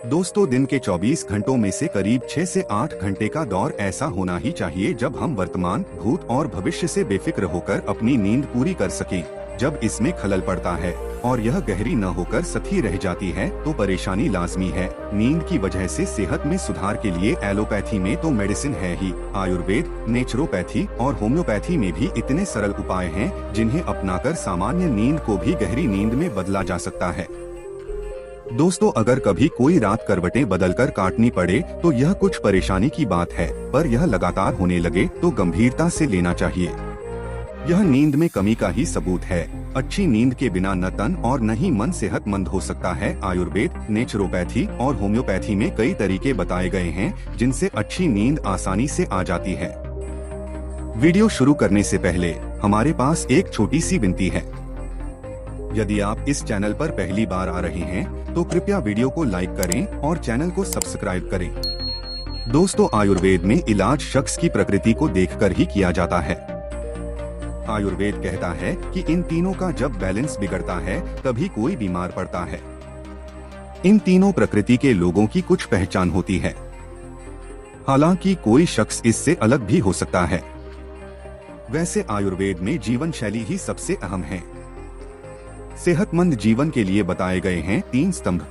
दोस्तों, दिन के 24 घंटों में से करीब 6 से 8 घंटे का दौर ऐसा होना ही चाहिए जब हम वर्तमान, भूत और भविष्य से बेफिक्र होकर अपनी नींद पूरी कर सकें। जब इसमें खलल पड़ता है और यह गहरी न होकर सतही रह जाती है तो परेशानी लाजमी है। नींद की वजह से सेहत में सुधार के लिए एलोपैथी में तो मेडिसिन है ही, आयुर्वेद, नेचुरोपैथी और होम्योपैथी में भी इतने सरल उपाय हैं जिन्हें अपनाकर सामान्य नींद को भी गहरी नींद में बदला जा सकता है। दोस्तों, अगर कभी कोई रात करवटें बदलकर काटनी पड़े तो यह कुछ परेशानी की बात है, पर यह लगातार होने लगे तो गंभीरता से लेना चाहिए। यह नींद में कमी का ही सबूत है। अच्छी नींद के बिना न तन और न ही मन सेहतमंद हो सकता है। आयुर्वेद, नेचुरोपैथी और होम्योपैथी में कई तरीके बताए गए हैं जिनसे अच्छी नींद आसानी से आ जाती है। वीडियो शुरू करने से पहले हमारे पास एक छोटी सी विनती है। यदि आप इस चैनल पर पहली बार आ रहे हैं तो कृपया वीडियो को लाइक करें और चैनल को सब्सक्राइब करें। दोस्तों, आयुर्वेद में इलाज शख्स की प्रकृति को देखकर ही किया जाता है। आयुर्वेद कहता है कि इन तीनों का जब बैलेंस बिगड़ता है तभी कोई बीमार पड़ता है। इन तीनों प्रकृति के लोगों की कुछ पहचान होती है, हालांकि कोई शख्स इससे अलग भी हो सकता है। वैसे आयुर्वेद में जीवन शैली ही सबसे अहम है। सेहतमंद जीवन के लिए बताए गए हैं 3 स्तंभ।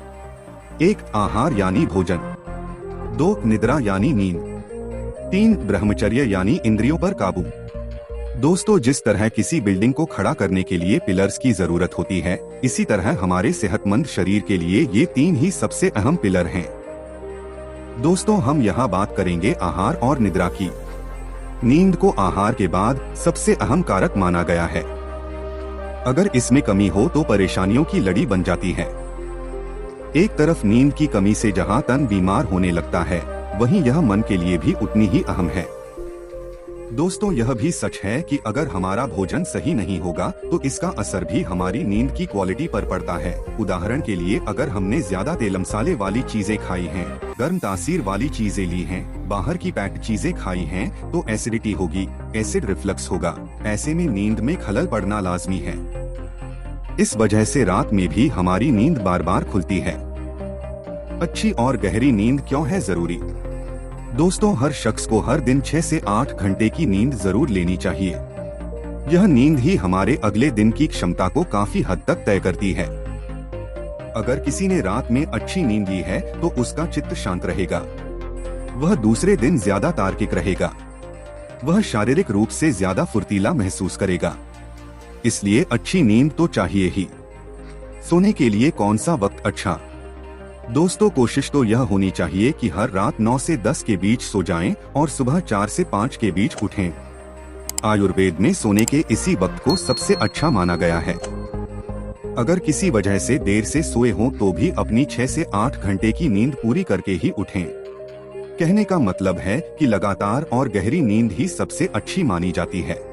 1. आहार यानी भोजन। 2. निद्रा यानी नींद। 3. ब्रह्मचर्य यानी इंद्रियों पर काबू। दोस्तों, जिस तरह किसी बिल्डिंग को खड़ा करने के लिए पिलर्स की जरूरत होती है, इसी तरह हमारे सेहतमंद शरीर के लिए ये 3 ही सबसे अहम पिलर हैं। दोस्तों, हम यहाँ बात करेंगे आहार और निद्रा की। नींद को आहार के बाद सबसे अहम कारक माना गया है। अगर इसमें कमी हो तो परेशानियों की लड़ी बन जाती है। एक तरफ नींद की कमी से जहां तन बीमार होने लगता है, वहीं यह मन के लिए भी उतनी ही अहम है। दोस्तों, यह भी सच है कि अगर हमारा भोजन सही नहीं होगा तो इसका असर भी हमारी नींद की क्वालिटी पर पड़ता है। उदाहरण के लिए, अगर हमने ज्यादा तेल मसाले वाली चीजें खाई हैं, गर्म तासीर वाली चीजें ली हैं, बाहर की पैक्ड चीजें खाई हैं, तो एसिडिटी होगी, एसिड रिफ्लक्स होगा। ऐसे में नींद में खलल पड़ना लाजमी है। इस वजह से रात में भी हमारी नींद बार बार खुलती है। अच्छी और गहरी नींद क्यों है जरूरी? दोस्तों, हर शख्स को हर दिन 6 से 8 घंटे की नींद जरूर लेनी चाहिए। यह नींद ही हमारे अगले दिन की क्षमता को काफी हद तक तय करती है। अगर किसी ने रात में अच्छी नींद ली है तो उसका चित्त शांत रहेगा, वह दूसरे दिन ज्यादा तार्किक रहेगा, वह शारीरिक रूप से ज्यादा फुर्तीला महसूस करेगा। इसलिए अच्छी नींद तो चाहिए ही। सोने के लिए कौन सा वक्त अच्छा? दोस्तों, कोशिश तो यह होनी चाहिए कि हर रात 9 से 10 के बीच सो जाएं और सुबह 4 से 5 के बीच उठें। आयुर्वेद में सोने के इसी वक्त को सबसे अच्छा माना गया है। अगर किसी वजह से देर से सोए हों तो भी अपनी 6 से 8 घंटे की नींद पूरी करके ही उठें। कहने का मतलब है कि लगातार और गहरी नींद ही सबसे अच्छी मानी जाती है।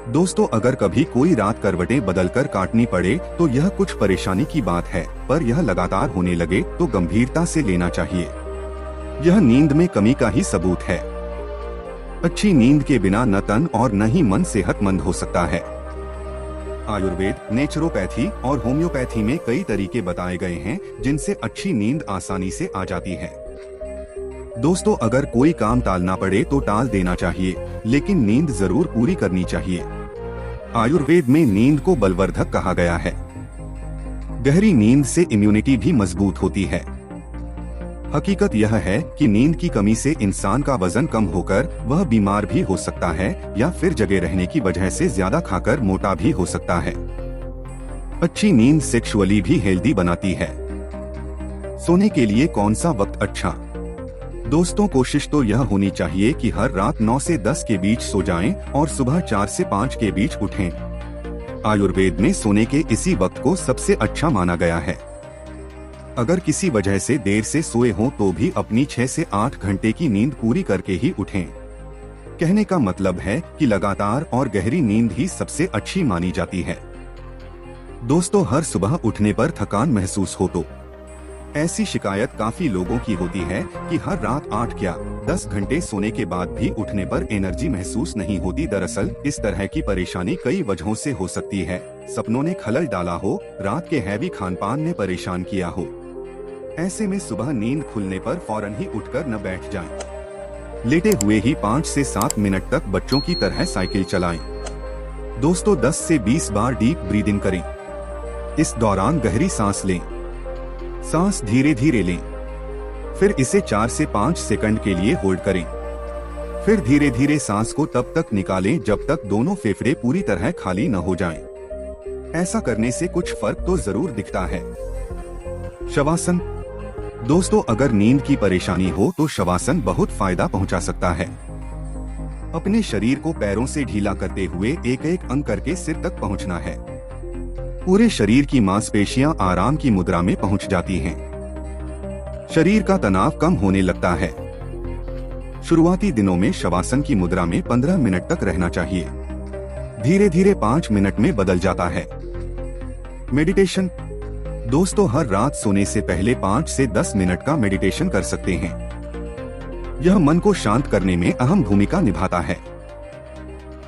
दोस्तों, अगर कभी कोई रात करवटें बदलकर काटनी पड़े तो यह कुछ परेशानी की बात है, पर यह लगातार होने लगे तो गंभीरता से लेना चाहिए। यह नींद में कमी का ही सबूत है। अच्छी नींद के बिना न तन और न ही मन सेहतमंद हो सकता है। आयुर्वेद, नेचुरोपैथी और होम्योपैथी में कई तरीके बताए गए हैं जिनसे अच्छी नींद आसानी से आ जाती है। दोस्तों, अगर कोई काम टालना पड़े तो टाल देना चाहिए, लेकिन नींद जरूर पूरी करनी चाहिए। आयुर्वेद में नींद को बलवर्धक कहा गया है। गहरी नींद से इम्यूनिटी भी मजबूत होती है। हकीकत यह है कि नींद की कमी से इंसान का वजन कम होकर वह बीमार भी हो सकता है या फिर जगे रहने की वजह से ज्यादा खाकर मोटा भी हो सकता है। अच्छी नींद सेक्सुअली भी हेल्दी बनाती है। सोने के लिए कौन सा वक्त अच्छा? दोस्तों, कोशिश तो यह होनी चाहिए कि हर रात 9 से 10 के बीच सो जाएं और सुबह 4 से 5 के बीच उठें। आयुर्वेद में सोने के इसी वक्त को सबसे अच्छा माना गया है। अगर किसी वजह से देर से सोए हों तो भी अपनी 6 से 8 घंटे की नींद पूरी करके ही उठें। कहने का मतलब है कि लगातार और गहरी नींद ही सबसे अच्छी मानी जाती है। दोस्तों, हर सुबह उठने पर थकान महसूस हो तो ऐसी शिकायत काफी लोगों की होती है कि हर रात 8 या 10 घंटे सोने के बाद भी उठने पर एनर्जी महसूस नहीं होती। दरअसल इस तरह की परेशानी कई वजहों से हो सकती है। सपनों ने खलल डाला हो, रात के हैवी खानपान ने परेशान किया हो, ऐसे में सुबह नींद खुलने पर फौरन ही उठकर न बैठ जाएं। लेटे हुए ही 5 से 7 मिनट तक बच्चों की तरह साइकिल चलाएं। दोस्तों 10 से 20 बार डीप ब्रीदिंग करें। इस दौरान गहरी सांस लें। सांस धीरे धीरे लें, फिर इसे 4 से 5 सेकंड के लिए होल्ड करें। फिर धीरे धीरे सांस को तब तक निकालें जब तक दोनों फेफड़े पूरी तरह खाली न हो जाएं। ऐसा करने से कुछ फर्क तो जरूर दिखता है। शवासन। दोस्तों अगर नींद की परेशानी हो तो शवासन बहुत फायदा पहुंचा सकता है। अपने शरीर को पैरों से ढीला करते हुए एक एक अंग करके सिर तक पहुंचना है। पूरे शरीर की मांसपेशियां आराम की मुद्रा में पहुंच जाती हैं। शरीर का तनाव कम होने लगता है। शुरुआती दिनों में शवासन की मुद्रा में 15 मिनट तक रहना चाहिए। धीरे धीरे 5 मिनट में बदल जाता है। मेडिटेशन। दोस्तों हर रात सोने से पहले 5 से 10 मिनट का मेडिटेशन कर सकते हैं। यह मन को शांत करने में अहम भूमिका निभाता है।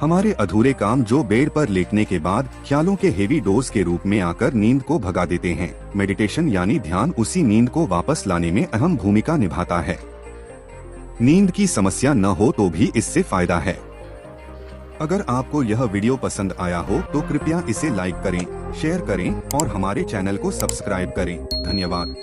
हमारे अधूरे काम जो बेड पर लेटने के बाद ख्यालों के हेवी डोज के रूप में आकर नींद को भगा देते हैं, मेडिटेशन यानी ध्यान उसी नींद को वापस लाने में अहम भूमिका निभाता है। नींद की समस्या न हो तो भी इससे फायदा है। अगर आपको यह वीडियो पसंद आया हो तो कृपया इसे लाइक करें, शेयर करें और हमारे चैनल को सब्सक्राइब करें। धन्यवाद।